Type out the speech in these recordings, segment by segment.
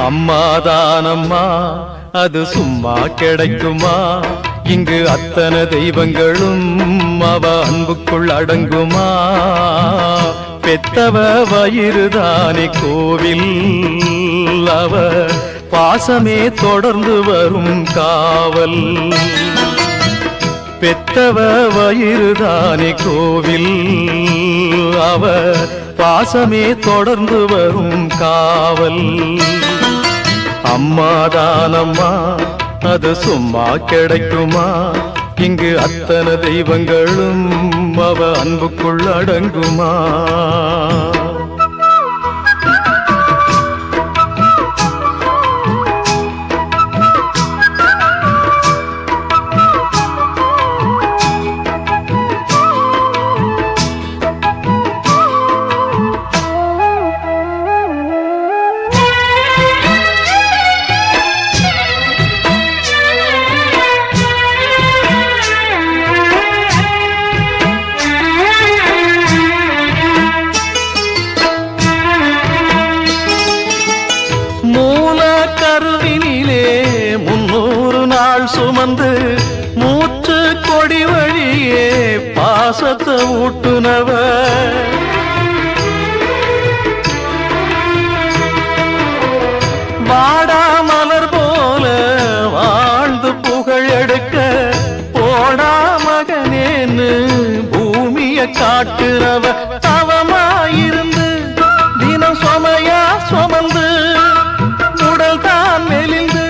அம்மாதானம்மா அது சும்மா கிடைக்குமா? இங்கு அத்தனை தெய்வங்களும் அவ அன்புக்குள் அடங்குமா? பெத்தவ வயிறுதானே கோவில், அவ பாசமே தொடர்ந்து வரும் காவல். பெத்தவ வயிறுதானே கோவில், அவ பாசமே தொடர்ந்து வரும் காவல். அம்மாதானம்மா அது சும்மா கிடைக்குமா? இங்கு அத்தனை தெய்வங்களும் அவ அன்புக்குள் அடங்குமா? கருவினிலே 300 நாள் சுமந்து மூச்சு கொடி வழியே பாசத்தை ஊட்டுனவ. வாடா மலர் போல வாழ்ந்து புகழ் எடுக்க போடா மகனேன்னு பூமியை காட்டுறவ. தவமாயிருந்து தினம் சுமையா சுமந்து மெலிந்து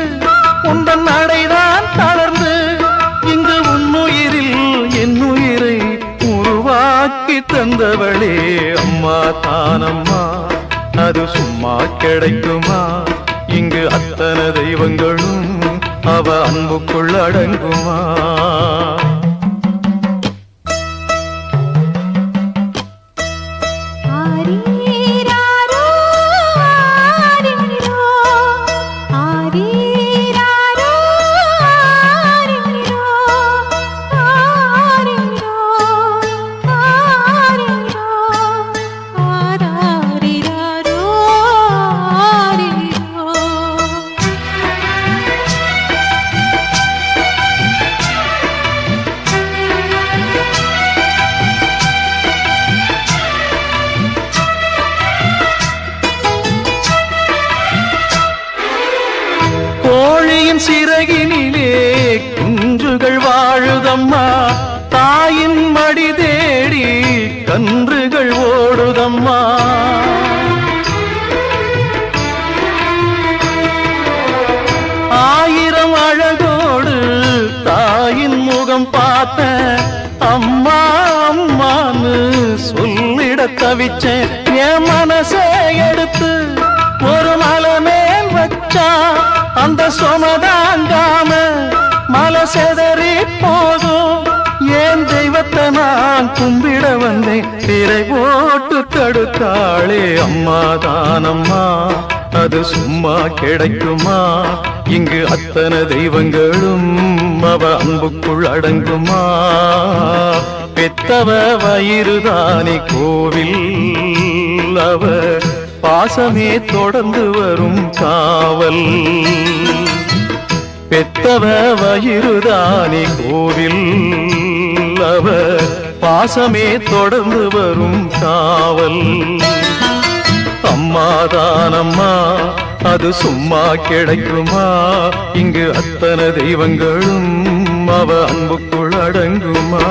உந்தன் நடைதான் தளர்ந்து இங்கு உன்னுயிரில் என்னுயிரை உருவாக்கி தந்தவளே அம்மா தானம்மா அது சும்மா கிடைக்குமா? இங்கு அத்தனை தெய்வங்களும் அவ அன்புக்குள் அடங்குமா? கோழியின் சிறகினிலே குஞ்சுகள் வாழுதம்மா, தாயின் மடி தேடி கன்றுகள் ஓடுதம்மா. ஆயிரம் அழகோடு தாயின் முகம் பார்த்த அம்மா அம்மான்னு சொல்லிட தவிச்சேன். என் மனசே எடுத்து ஒரு மலை மேல் வச்சா அந்த சொமதாங்காம மலை செதறி போதும். ஏன் தெய்வத்தை நான் கும்பிட வந்தேன், திரை போட்டு தடுத்தாளே அம்மாதானம்மா அது சும்மா கிடைக்குமா? இங்கு அத்தனை தெய்வங்களும் அவ அன்புக்குள் அடங்குமா? பெத்தவ வயிறுதானே கோவில், அவ பாசமே தொடர்ந்து வரும் காவல். பெத்தவ வயிறுதானே கோவில், அவ பாசமே தொடர்ந்து வரும் காவல். அம்மாதானம்மா அது சும்மா கிடைக்குமா? இங்கு அத்தனை தெய்வங்களும் அவ அன்புக்குள் அடங்குமா?